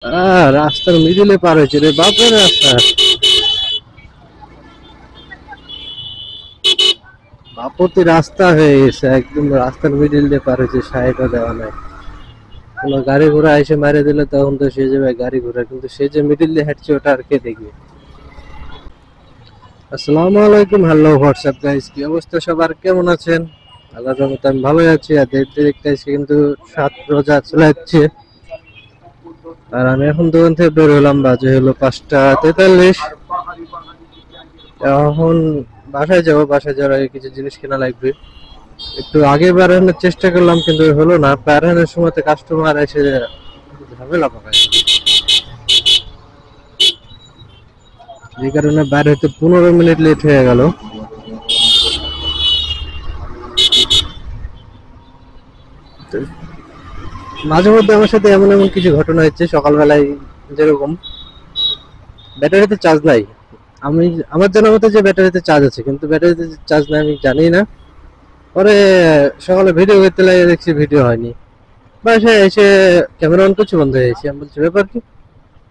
রাস্তার মিডিলে পার হয়েছে রে বাপের রাস্তা। বাপতি রাস্তা হয়ে গেছে, একদম রাস্তার মিডিল দিয়ে পার হয়েছে, সাইডও দেওয়া নাই। কোনো গাড়ি ঘোড়া এসে মারে দিলে তখন তো সে যাবে গাড়ি ঘোড়া, কিন্তু সে যে মিডিল দিয়ে হাঁটছে ওটা আর কে দেখবে। আসসালামু আলাইকুম, হ্যালো হোয়াটসঅ্যাপ গাইস, কি অবস্থা সবার, কেমন আছেন? আল্লাহর রহমতে আমি ভালোই আছি। আর দেখতে দেখতে আজকে কিন্তু 7 রোজা চলে যাচ্ছে। আর আমি এখন দোকান থেকে বের হলাম, বাজে হলো 5টা 43। এখন বাসায় যাবো, বাসায় যাওয়ার আগে কিছু জিনিস কেনা লাগবে। একটু আগে বের চেষ্টা করলাম কিন্তু হলো না, বের সময় কাস্টমার এসে ঝামেলা পাকায়, যে কারণে বাইরে হতে 15 মিনিট লেট হয়ে গেল। মাঝে মধ্যে আমার সাথে এমন এমন কিছু ঘটনা হচ্ছে, সকালবেলায় যেরকম ব্যাটারিতে চার্জ নাই। আমি আমার জানা মতে যে ব্যাটারিতে চার্জ আছে, কিন্তু ব্যাটারিতে চার্জ নাই আমি জানি না। পরে সকালে ভিডিও করতে লাগে, দেখছি ভিডিও হয়নি। বাসায় এসে ক্যামেরা অন করছি, বন্ধ হয়ে গেছে। আমি বলছি ব্যাপার কি,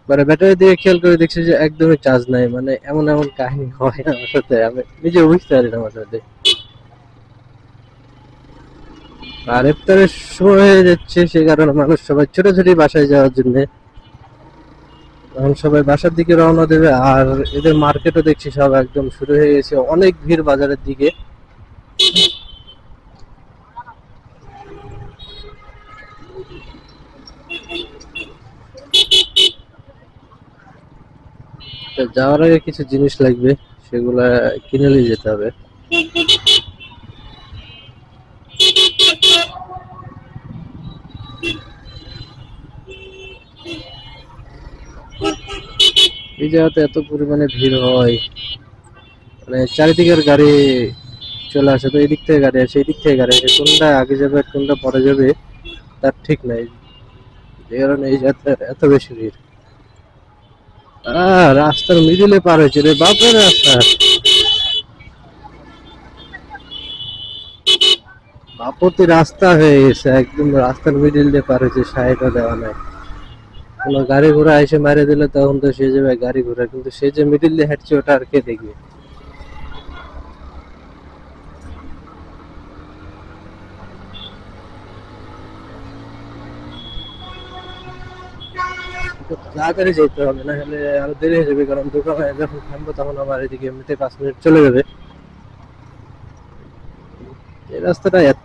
পরে ব্যাটারি দিয়ে খেয়াল করে দেখছি যে একদমই চার্জ নাই। মানে এমন এমন কাহিনী হয় আমার সাথে, আমি নিজে বুঝতে পারি না আমার সাথে। আর ইফতারের সময় হয়ে যাচ্ছে, সে কারণে মানুষ সবাই ছোটাছুটি বাসায় যাওয়ার জন্য এখন সবাই বাসার দিকে রওনা দেবে। আর এদের মার্কেটও দেখছি সব একদম শুরু হয়ে গেছে, অনেক ভিড় বাজারের দিকে। তো যাওয়ার আগে কিছু জিনিস লাগবে, সেগুলা কিনে নিয়ে যেতে হবে। এই জায়গাতে এত পরিমাণে ভিড় হয়, মানে চারিদিকের গাড়ি চলে আসে, তো এদিক থেকে গাড়ি আসে, এদিক থেকে গাড়ি আসে, কোনটা আগে যাবে আর কোনটা পরে যাবে তার ঠিক নাই। এই কারণে এই জায়গাতে এত বেশি ভিড়। রাস্তার মিডিলে পার হয়েছে রে বাপের রাস্তা। বাপতি রাস্তা হয়ে গেছে, একদম রাস্তার মিডিল দিয়ে পার হয়েছে, সাইডও দেওয়া নাই। কোনো গাড়ি ঘোড়া এসে মারে দিলে তখন তো সে যাবে গাড়ি ঘোড়া, কিন্তু সে যে মিডিল দিয়ে হাঁটছে ওটা আর কে দেখবে। তো তাড়াতাড়ি যেতে হবে, না হলে আরো দেরি হয়ে যাবে, কারণ দোকানে যখন থামবো তখন আমার এদিকে এমনিতে 5 মিনিট চলে যাবে। এই রাস্তাটা এত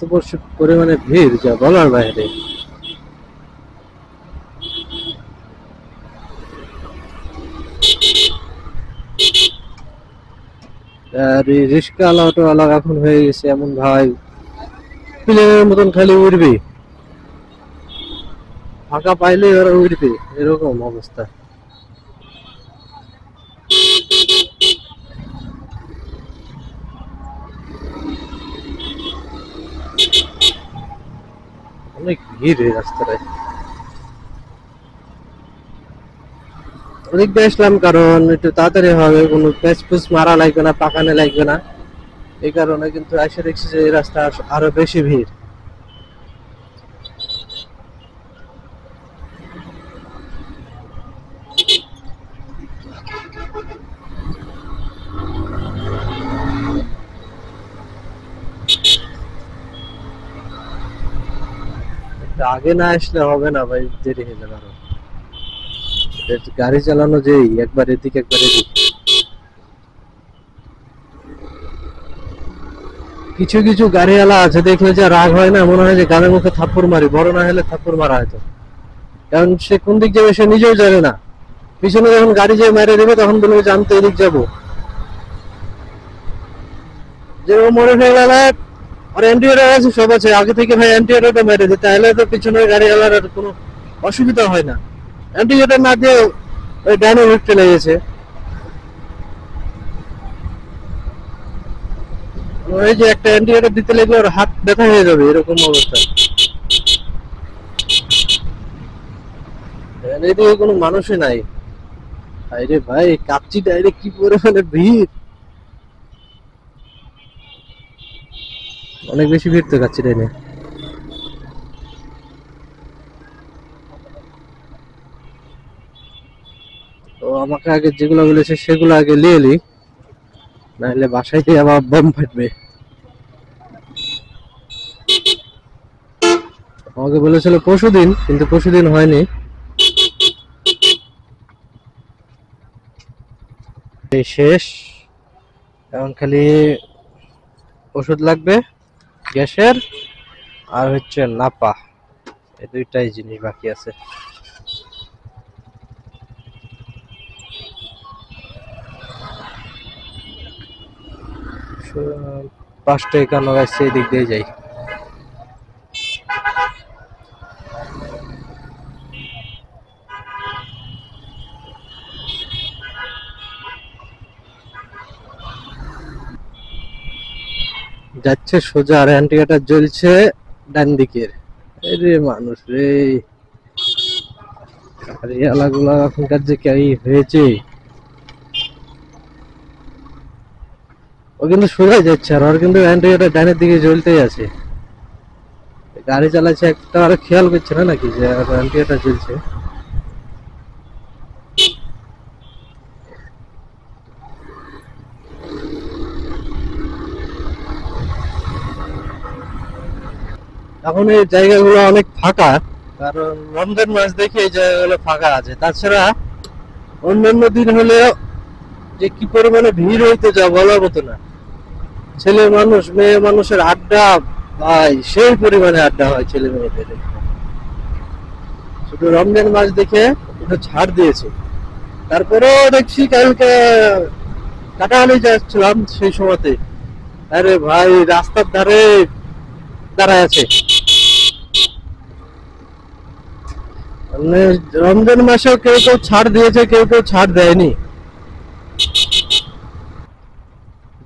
পরিমাণে ভিড় যা বলার বাইরে। আর এই রিক্সাওয়ালা অটোওয়ালা এখন হয়ে গেছে এমন ভাই, প্লেনের মতন খালি উঠবি, ফাঁকা পাইলে ওরা উঠবে, এরকম অবস্থা। অনেক ভিড় এই রাস্তাটায়। ওদিক দিয়ে আসলাম কারণ একটু তাড়াতাড়ি হবে, কোনো প্যাচ পুচ মারা লাগবে না, পাকানে লাগবে না। এই কারণে কিন্তু এসে দেখছি যে এই রাস্তা আরো বেশি ভিড়। একটু আগে না আসলে হবে না ভাই, দেরি হয়ে যাবে আরো। গাড়ি চালানো যেই একবার এদিক একবার এদিক। কিছু কিছু গাড়িওয়ালা আছে দেখলে যে রাগ হয় না, মনে হয় যে গানের মুখে থাপ্পড় মারি, বড় না হলে থাপ্পড় মারা হয়তো। কারণ সে কোন দিক যাবে সে নিজেও জানে না। পিছনে যখন গাড়ি যে মেরে দেবে তখন বলবে যে আমি তো এদিক যাবো। যেরকম মনে হয়ে গেল আর অ্যান্টিওটার আছে, সব আছে, আগে থেকে ভাই অ্যান্টিওটা মেরে দিতে, তাহলে তো পিছনের গাড়িওয়ালার আর কোনো অসুবিধা হয় না। অ্যান্টিওটা না দিয়ে ওই ডাইনো রুট চলে গেছে। ওই যে একটা অ্যান্টিওটা দিতে লাগলে ওর হাত ব্যথা হয়ে যাবে, এরকম অবস্থা। এদিকে কোনো মানুষই নাই। আরে ভাই কাচ্চি ডাইরেক্ট কি পরিমাণে ভিড়, অনেক বেশি ভিড় তো কাচ্চি ডাইনে। তো আমাকে আগে যেগুলো বলেছে সেগুলো আগে নিয়ে নি, নাহলে বাসায় গিয়ে আবার বোম ফাটবে। আমাকে বলেছিল পরশুদিন, কিন্তু পরশুদিন হয়নি। এই শেষ, এখন খালি ওষুধ লাগবে গ্যাসের, আর হচ্ছে নাপা, এই দুইটাই জিনিস বাকি আছে। পাঁচটা 51 আসছে, এই দিক দিয়ে যাই। যাচ্ছে সোজা, আর ইন্ডিকেটর জ্বলছে ডান দিকের। রে মানুষ রে, গাড়িওয়ালাগুলা এখনকার যে কি হয়েছে। ও কিন্তু সোজাই যাচ্ছে, আর ওর কিন্তু ইন্ডিকেটর ডানের দিকে জ্বলতেই আছে। গাড়ি চালাচ্ছে একটা, আর খেয়াল করছে না নাকি যে ইন্ডিকেটর জ্বলছে। এখন এই জায়গাগুলো অনেক ফাঁকা, কারণ রমজান মাস দেখে এই জায়গাগুলো ফাঁকা আছে। তাছাড়া অন্যান্য দিন হলেও যে কি পরিমাণে ভিড় হইতে যা বলার মতো না। ছেলে মানুষ মেয়ে মানুষের আড্ডা, ভাই সেই পরিমাণে আড্ডা হয় ছেলে মেয়েদের। শুধু রমজান মাস দেখে একটু ছাড় দিয়েছে। তারপরেও দেখছি কালকে কাটাহালি যাচ্ছিলাম সেই সময়তে, আরে ভাই রাস্তার ধারে দাঁড়ায় আছে। মানে রমজান মাসেও কেউ কেউ ছাড় দিয়েছে, কেউ কেউ ছাড় দেয়নি।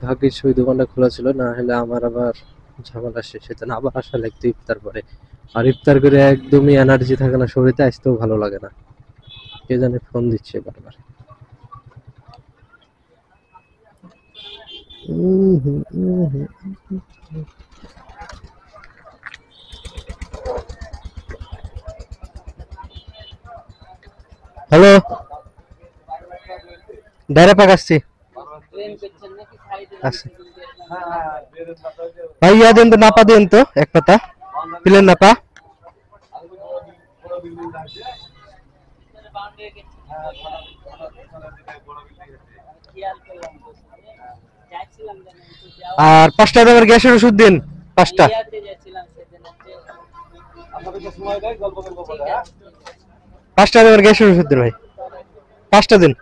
ভাগ্যিস ওই দোকানটা খোলা ছিল, না হলে আমার আবার ঝামেলা শেষ হতো না। আবার আসা লাগতো ইফতার পরে, আর ইফতার করে একদমই এনার্জি থাকে না শরীরে, আসতেও ভালো লাগে না। কে জানে ফোন দিচ্ছে বারবার। হ্যালো, ডাইরে পাক আসছি। আচ্ছা ভাই, ইয়া দেন তো, নাপা দেন তো এক পাতা, প্লেন নাপা। আর 5টা দামের গ্যাসের ওষুধ দিন, 5টা। 5টা দামের গ্যাসের ওষুধ দিন ভাই, 5টা দিন।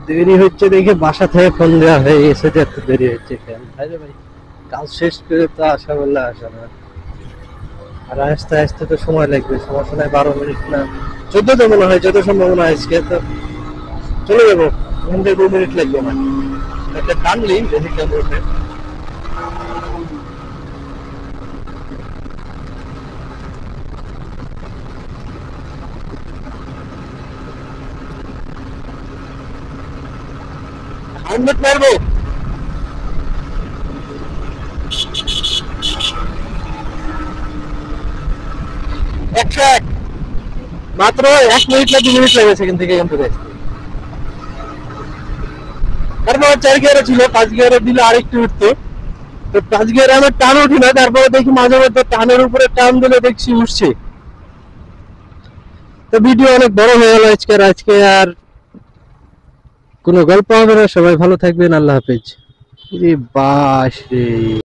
দেরি হচ্ছে দেখে বাসা থেকে ফোন দেওয়া হয়ে গেছে যে এত দেরি হচ্ছে কেন। আরে ভাই কাজ শেষ করে তো আসা বললে আসা না, আর আসতে আসতে তো সময় লাগবে। সমস্যা নাই, 12 মিনিট না 14 তো মনে হয়, যত সম্ভাবনা আজকে তো চলে যাবো। ওখান থেকে 2 মিনিট লাগবে না, একটা টানলি দেখি কেমন ওঠে। হেলমেট মারবো, মাত্র 1 মিনিট না 2 মিনিট লেগেছে এখান থেকে এখান থেকে। তারপর 4 গিয়ারে ছিল, 5 গিয়ারে দিলে আরেকটু উঠতো। তো 5 গিয়ারে আমার টান উঠি না, তারপরে দেখি মাঝে মধ্যে টানের উপরে টান দিলে দেখছি উঠছে। তো ভিডিও অনেক বড় হয়ে গেল আজকে আর কোনো গল্প হবে না। সবাই ভালো থাকবেন, আল্লাহ হাফেজ। বাস রে।